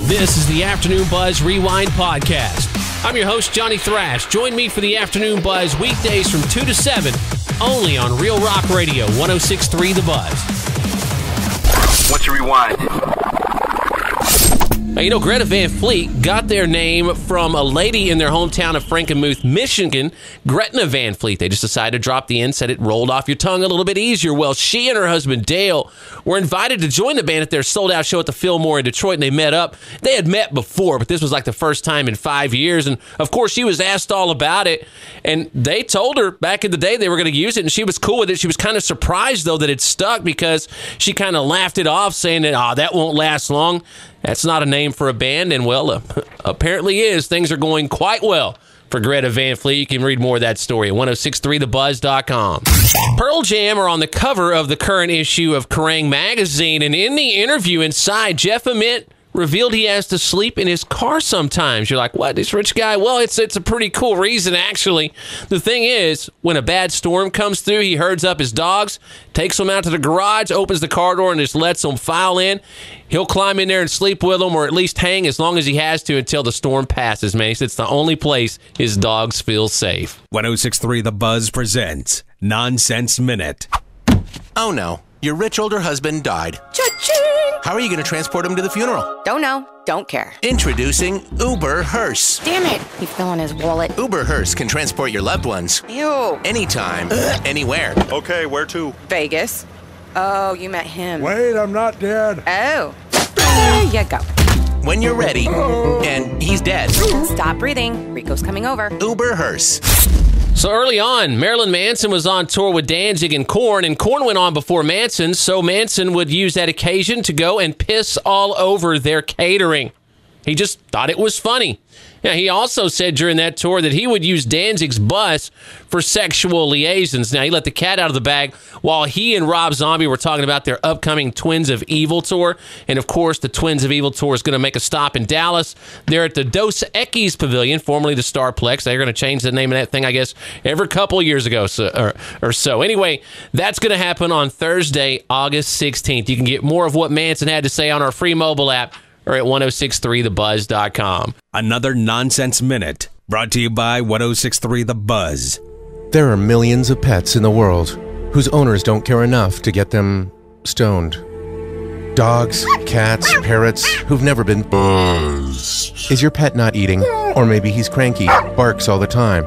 This is the Afternoon Buzz Rewind Podcast. I'm your host, Johnny Thrash. Join me for the Afternoon Buzz weekdays from 2 to 7, only on Real Rock Radio, 106.3 The Buzz. What's your rewind? Now, you know, Greta Van Fleet got their name from a lady in their hometown of Frankenmuth, Michigan, Greta Van Fleet. They just decided to drop the N, said it rolled off your tongue a little bit easier. Well, she and her husband, Dale, were invited to join the band at their sold-out show at the Fillmore in Detroit, and they met up. They had met before, but this was like the first time in 5 years, and of course, she was asked all about it, and they told her back in the day they were going to use it, and she was cool with it. She was kind of surprised, though, that it stuck because she kind of laughed it off, saying that, that won't last long. That's not a name for a band, and, well, apparently is. Things are going quite well for Greta Van Fleet. You can read more of that story at 1063thebuzz.com. Pearl Jam are on the cover of the current issue of Kerrang! Magazine, and in the interview inside, Jeff Ament revealed he has to sleep in his car sometimes. You're like, what, this rich guy? Well, it's a pretty cool reason, actually. The thing is, when a bad storm comes through, he herds up his dogs, takes them out to the garage, opens the car door, and just lets them file in. He'll climb in there and sleep with them, or at least hang as long as he has to until the storm passes, man. He said it's the only place his dogs feel safe. 1063 The Buzz presents Nonsense Minute. Oh no, your rich older husband died. Cha-ching! How are you going to transport him to the funeral? Don't know. Don't care. Introducing Uber Hearse. Damn it. He fell in his wallet. Uber Hearse can transport your loved ones. Ew. Anytime, anywhere. Okay, where to? Vegas. Oh, you met him. Wait, I'm not dead. Oh. There you go. When you're ready, and he's dead. Stop breathing. Rico's coming over. Uber Hearse. So early on, Marilyn Manson was on tour with Danzig and Korn went on before Manson, so Manson would use that occasion to go and piss all over their catering. He just thought it was funny. Yeah, he also said during that tour that he would use Danzig's bus for sexual liaisons. Now, he let the cat out of the bag while he and Rob Zombie were talking about their upcoming Twins of Evil tour. And, of course, the Twins of Evil tour is going to make a stop in Dallas. They're at the Dos Equis Pavilion, formerly the Starplex. They're going to change the name of that thing, I guess, every couple years ago or so. Anyway, that's going to happen on Thursday, August 16th. You can get more of what Manson had to say on our free mobile app or at 1063thebuzz.com. Another Nonsense Minute brought to you by 1063 The Buzz. There are millions of pets in the world whose owners don't care enough to get them stoned. Dogs, cats, parrots who've never been buzzed. Is your pet not eating? Or maybe he's cranky, barks all the time.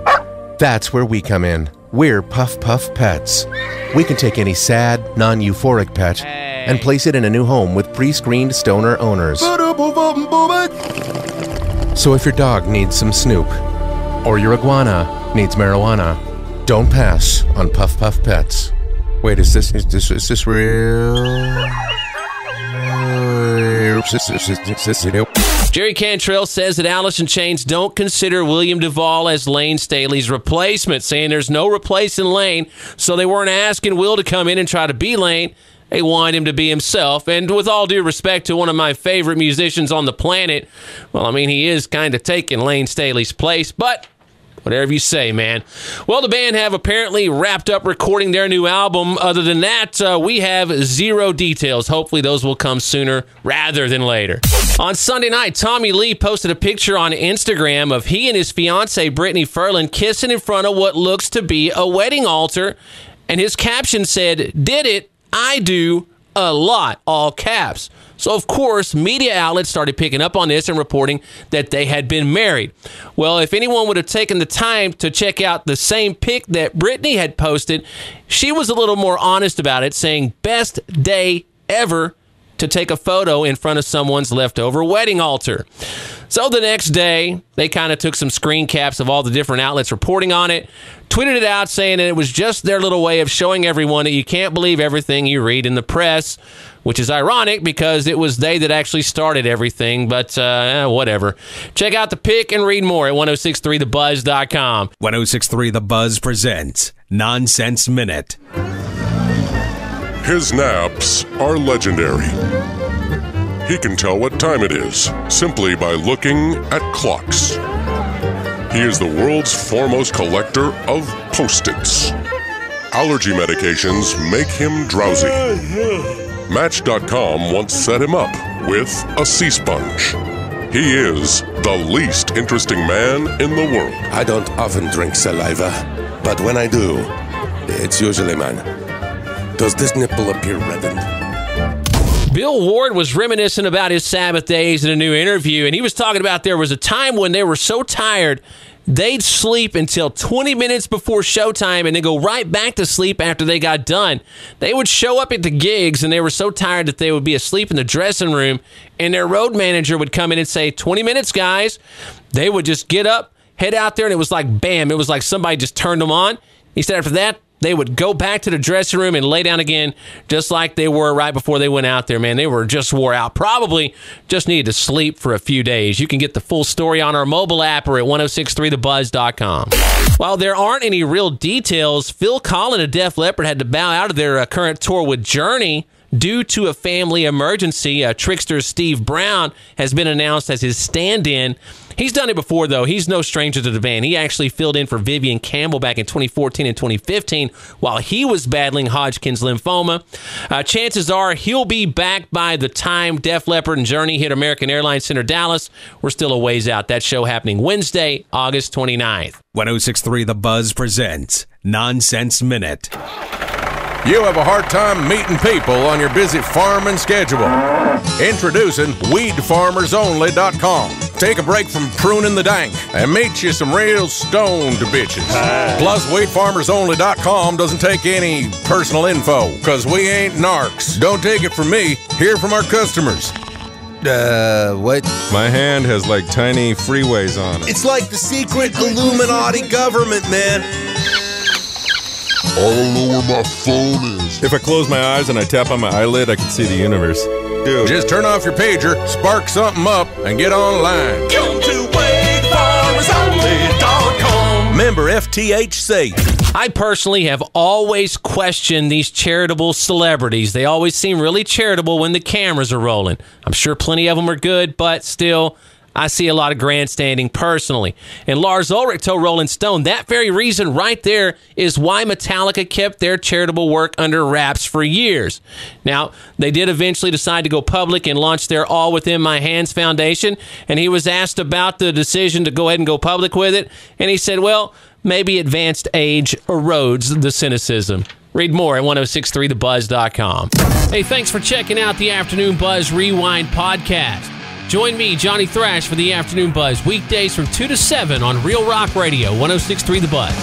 That's where we come in. We're Puff Puff Pets. We can take any sad, non-euphoric pet and place it in a new home with pre-screened stoner owners. So if your dog needs some Snoop, or your iguana needs marijuana, don't pass on Puff Puff Pets. Wait, is this real? Jerry Cantrell says that Alice in Chains don't consider William DuVall as Layne Staley's replacement, saying there's no replacing Layne, so they weren't asking Will to come in and try to be Layne. They wanted him to be himself, and with all due respect to one of my favorite musicians on the planet, well, I mean, he is kind of taking Layne Staley's place, but whatever you say, man. Well, the band have apparently wrapped up recording their new album. Other than that, we have zero details. Hopefully those will come sooner rather than later. On Sunday night, Tommy Lee posted a picture on Instagram of he and his fiancée, Brittany Ferland, kissing in front of what looks to be a wedding altar, and his caption said, "Did it? I do a lot," all caps. So, of course, media outlets started picking up on this and reporting that they had been married. Well, if anyone would have taken the time to check out the same pic that Brittany had posted, she was a little more honest about it, saying, "Best day ever to take a photo in front of someone's leftover wedding altar." So the next day, they kind of took some screen caps of all the different outlets reporting on it, tweeted it out saying that it was just their little way of showing everyone that you can't believe everything you read in the press, which is ironic because it was they that actually started everything, but whatever. Check out the pic and read more at 1063thebuzz.com. 1063 The Buzz presents Nonsense Minute. His naps are legendary. He can tell what time it is simply by looking at clocks. He is the world's foremost collector of Post-its. Allergy medications make him drowsy. Match.com once set him up with a sea sponge. He is the least interesting man in the world. I don't often drink saliva, but when I do, it's usually mine. Does this nipple appear reddened? Bill Ward was reminiscent about his Sabbath days in a new interview, and he was talking about there was a time when they were so tired they'd sleep until 20 minutes before showtime and then go right back to sleep after they got done. They would show up at the gigs, and they were so tired that they would be asleep in the dressing room, and their road manager would come in and say, 20 minutes, guys. They would just get up, head out there, and it was like, bam, it was like somebody just turned them on. He said after that, they would go back to the dressing room and lay down again just like they were right before they went out there, man. They were just wore out. Probably just needed to sleep for a few days. You can get the full story on our mobile app or at 1063thebuzz.com. While there aren't any real details, Phil Collen of Def Leppard had to bow out of their current tour with Journey due to a family emergency. Trickster Steve Brown has been announced as his stand-in. He's done it before, though. He's no stranger to the band. He actually filled in for Vivian Campbell back in 2014 and 2015 while he was battling Hodgkin's lymphoma. Chances are he'll be back by the time Def Leppard and Journey hit American Airlines Center, Dallas. We're still a ways out. That show happening Wednesday, August 29th. 1063 The Buzz presents Nonsense Minute. You have a hard time meeting people on your busy farming schedule. Introducing WeedFarmersOnly.com. Take a break from pruning the dank and meet you some real stoned bitches. Plus, WeedFarmersOnly.com doesn't take any personal info, because we ain't narcs. Don't take it from me. Hear from our customers. What? My hand has like tiny freeways on it. It's like the secret Illuminati government, man. I don't know where my phone is. If I close my eyes and I tap on my eyelid, I can see the universe. Dude. Just turn off your pager, spark something up, and get online. Come to WeedFarmersOnly.com. Member FTHC. I personally have always questioned these charitable celebrities. They always seem really charitable when the cameras are rolling. I'm sure plenty of them are good, but still, I see a lot of grandstanding personally. And Lars Ulrich told Rolling Stone that very reason right there is why Metallica kept their charitable work under wraps for years. Now, they did eventually decide to go public and launch their All Within My Hands Foundation, and he was asked about the decision to go ahead and go public with it, and he said, well, maybe advanced age erodes the cynicism. Read more at 1063thebuzz.com. Hey, thanks for checking out the Afternoon Buzz Rewind podcast. Join me, Johnny Thrash, for the Afternoon Buzz, weekdays from 2 to 7 on Real Rock Radio, 1063 The Buzz.